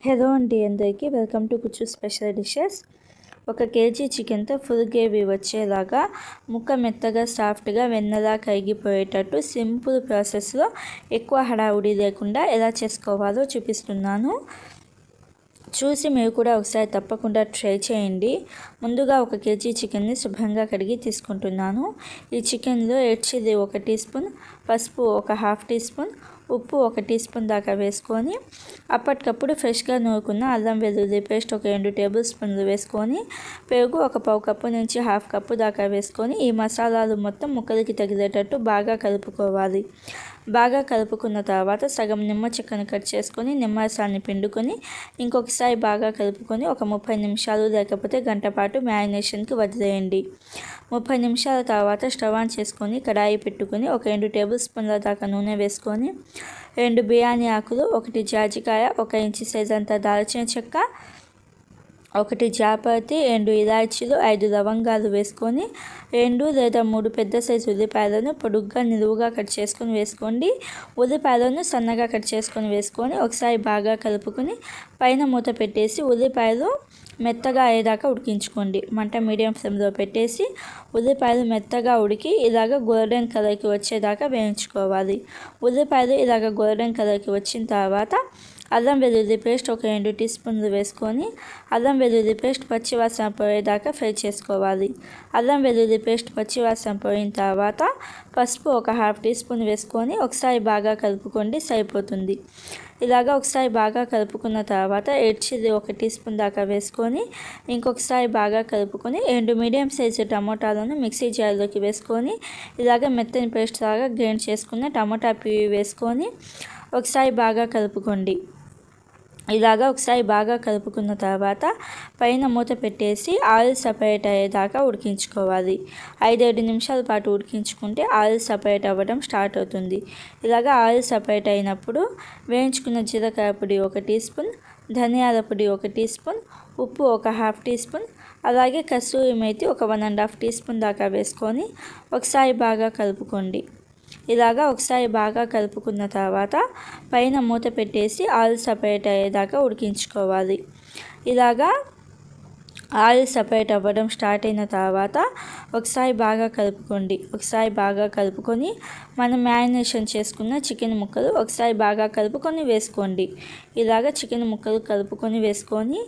Hello అండి, అందరికీ welcome to కుచ్చు స్పెషల్ డిషెస్. 1 కేజీ చికెన్తో ఫుల్ గ్రేవీ వచ్చేలాగా ముక్క మెత్తగా సాఫ్ట్గా వెన్నలా కరిగిపోయేటట్టు సింపుల్ ప్రాసెస్లో ఎక్కువ హడావుడి లేకుండా ఎలా చేసుకోవాలో చూపిస్తున్నాను. చూసి మీరు కూడా ఒకసారి తప్పకుండా ట్రై చేయండి. ముందుగా 1 కేజీ చికెన్ని శుభ్రంగా కడిగి తీసుకుంటున్నాను. ఈ చికెన్లో రెడ్ చిల్లీ 1 టీ స్పూన్, పసుపు 1/2 టీ స్పూన్, ఉప్పు 1 టీ స్పూన్ దాకా వేసుకొని అప్పటికప్పుడు ఫ్రెష్గా నూరుకున్న అల్లం వెల్లుల్లి పేస్ట్ 2 టేబుల్ స్పూన్లు వేసుకొని పెరుగు 1/4 కప్పు నుంచి 1/2 కప్పు దాకా వేసుకొని ఈ మసాలాలు మొత్తం ముక్కలకి తగిలేటట్టు బాగా కలుపుకోవాలి. బాగా కలుపుకున్న తర్వాత సగం నిమ్మ చెక్కను కట్ చేసుకొని నిమ్మరసాన్ని పిండుకొని ఇంకొకసారి బాగా కలుపుకొని ఒక 30 నిమిషాలు లేకపోతే గంట పాటు మ్యారినేషన్కి వదిలేయండి. 30 నిమిషాల తర్వాత స్టవ్ ఆన్ చేసుకొని కడాయి పెట్టుకొని 2 టేబుల్ స్పూన్ల దాకా నూనె వేసుకొని 2 బిర్యానీ ఆకులు, 1 జాజికాయ, 1 ఇంచు సైజ్ అంత దాల్చిన చెక్క, 1 జాపత్రి, 2 ఇలాచీలు, 5 లవంగాలు వేసుకొని 2 లేదా 3 పెద్ద సైజు ఉల్లిపాయలను పొడుగ్గా నిలువుగా కట్ చేసుకొని వేసుకోండి. ఉల్లిపాయలను సన్నగా కట్ చేసుకొని వేసుకొని ఒకసారి బాగా కలుపుకొని పైన మూత పెట్టేసి ఉల్లిపాయలు మెత్తగా అయ్యేదాకా ఉడికించుకోండి. మంట మీడియం ఫ్లేమ్లో పెట్టేసి ఉల్లిపాయలు మెత్తగా ఉడికి ఇలాగ గోల్డెన్ కలర్కి వచ్చేదాకా వేయించుకోవాలి. ఉల్లిపాయలు ఇలాగ గోల్డెన్ కలర్కి వచ్చిన తర్వాత అల్లం వెల్లుల్లి పేస్ట్ 2 టీ స్పూన్లు వేసుకొని అల్లం వెల్లుల్లి పేస్ట్ పచ్చివాసన పోయేదాకా ఫ్రై చేసుకోవాలి. అల్లం వెల్లుల్లి పేస్ట్ పచ్చివాసన పోయిన తర్వాత పసుపు 1/2 టీ స్పూన్ వేసుకొని ఒకసారి బాగా కలుపుకోండి, సరిపోతుంది. ఇలాగ ఒకసారి బాగా కలుపుకున్న తర్వాత రెడ్ చిల్లీ 1 టీ స్పూన్ దాకా వేసుకొని ఇంకొకసారి బాగా కలుపుకొని 2 మీడియం సైజు టమోటాలను మిక్సీ జార్లోకి వేసుకొని ఇలాగ మెత్తని పేస్ట్ లాగా గ్రైండ్ చేసుకున్న టమోటా ప్యూరీ వేసుకొని ఒకసారి బాగా కలుపుకోండి. ఇలాగా ఒకసారి బాగా కలుపుకున్న తర్వాత పైన మూత పెట్టేసి ఆయిల్ సపరేట్ అయ్యేదాకా ఉడికించుకోవాలి. 5-7 నిమిషాల పాటు ఉడికించుకుంటే ఆయిల్ సపరేట్ అవ్వడం స్టార్ట్ అవుతుంది. ఇలాగా ఆయిల్ సపరేట్ అయినప్పుడు వేయించుకున్న జీలకర్ర పొడి 1 టీ స్పూన్, ధనియాల పొడి 1 టీ స్పూన్, ఉప్పు 1/2 టీ స్పూన్, అలాగే కస్తూరి మేతి 1 టీ స్పూన్ దాకా వేసుకొని ఒకసారి బాగా కలుపుకోండి. ఇలాగా ఒకసారి బాగా కలుపుకున్న తర్వాత పైన మూత పెట్టేసి ఆయిల్ సపరేట్ అయ్యేదాకా ఉడికించుకోవాలి. ఇలాగా ఆయిల్ సపరేట్ అవ్వడం స్టార్ట్ అయిన తర్వాత ఒకసారి బాగా కలుపుకోండి. ఒకసారి బాగా కలుపుకొని మనం మ్యారినేషన్ చేసుకున్న చికెన్ ముక్కలు ఒకసారి బాగా కలుపుకొని వేసుకోండి. ఇలాగ చికెన్ ముక్కలు కలుపుకొని వేసుకొని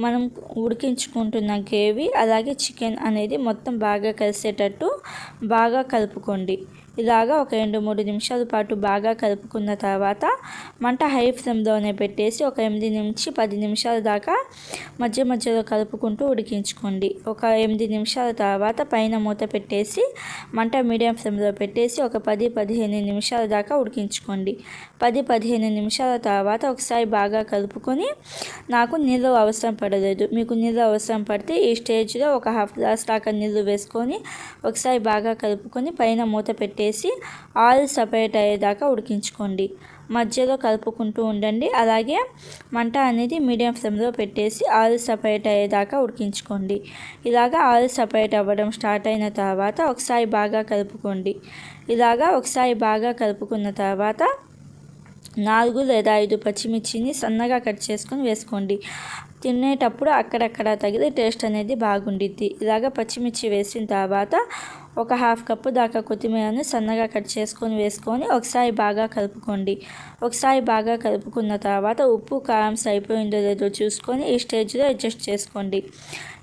మనం ఉడికించుకుంటున్న గ్రేవీ అలాగే చికెన్ అనేది మొత్తం బాగా కలిసేటట్టు బాగా కలుపుకోండి. ఇలాగా ఒక 2-3 నిమిషాల పాటు బాగా కలుపుకున్న తర్వాత మంట హై ఫ్లేమ్లోనే పెట్టేసి ఒక 8 నుంచి 10 నిమిషాల దాకా మధ్య మధ్యలో కలుపుకుంటూ ఉడికించుకోండి. ఒక 8 నిమిషాల తర్వాత పైన మూత పెట్టేసి మంట మీడియం ఫ్లేమ్లో పెట్టేసి ఒక 10-15 నిమిషాల దాకా ఉడికించుకోండి. 10-15 నిమిషాల తర్వాత ఒకసారి బాగా కలుపుకొని నాకు నీళ్ళు అవసరం పడలేదు, మీకు నీళ్ళు అవసరం పడితే ఈ స్టేజ్లో ఒక హాఫ్ గ్లాస్ దాకా నీళ్ళు వేసుకొని ఒకసారి బాగా కలుపుకొని పైన మూత పెట్టేసి ఆయిల్ సపరేట్ అయ్యేదాకా ఉడికించుకోండి. మధ్యలో కలుపుకుంటూ ఉండండి. అలాగే మంట అనేది మీడియం ఫ్లేమ్లో పెట్టేసి ఆయిల్ సపరేట్ అయ్యేదాకా ఉడికించుకోండి. ఇలాగా ఆయిల్ సపరేట్ అవ్వడం స్టార్ట్ అయిన తర్వాత ఒకసారి బాగా కలుపుకోండి. ఇలాగా ఒకసారి బాగా కలుపుకున్న తర్వాత 4 లేదా 5 పచ్చిమిర్చిని సన్నగా కట్ చేసుకొని వేసుకోండి. తినేటప్పుడు అక్కడక్కడ తగిలి టేస్ట్ అనేది బాగుండిద్ది. ఇలాగ పచ్చిమిర్చి వేసిన తర్వాత 1/2 కప్పు దాకా కొత్తిమీరను సన్నగా కట్ చేసుకొని వేసుకొని ఒకసారి బాగా కలుపుకోండి. ఒకసారి బాగా కలుపుకున్న తర్వాత ఉప్పు కారం సరిపోయిందో లేదో చూసుకొని ఈ స్టేజ్లో అడ్జస్ట్ చేసుకోండి.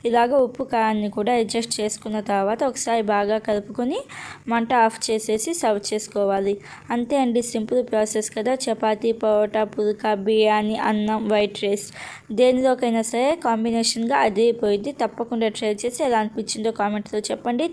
ఇలాగ ఉప్పు కారాన్ని కూడా అడ్జస్ట్ చేసుకున్న తర్వాత ఒకసారి బాగా కలుపుకొని మంట ఆఫ్ చేసేసి సర్వ్ చేసుకోవాలి. అంతే అండి, సింపుల్ ప్రాసెస్ కదా. చపాతీ, పరోటా, పుల్కా, బిర్యానీ, అన్నం, వైట్ రైస్ దేనిలోకైనా సరే కాంబినేషన్గా అదే పోయింది. తప్పకుండా ట్రై చేసి ఎలా అనిపించిందో కామెంట్లో చెప్పండి.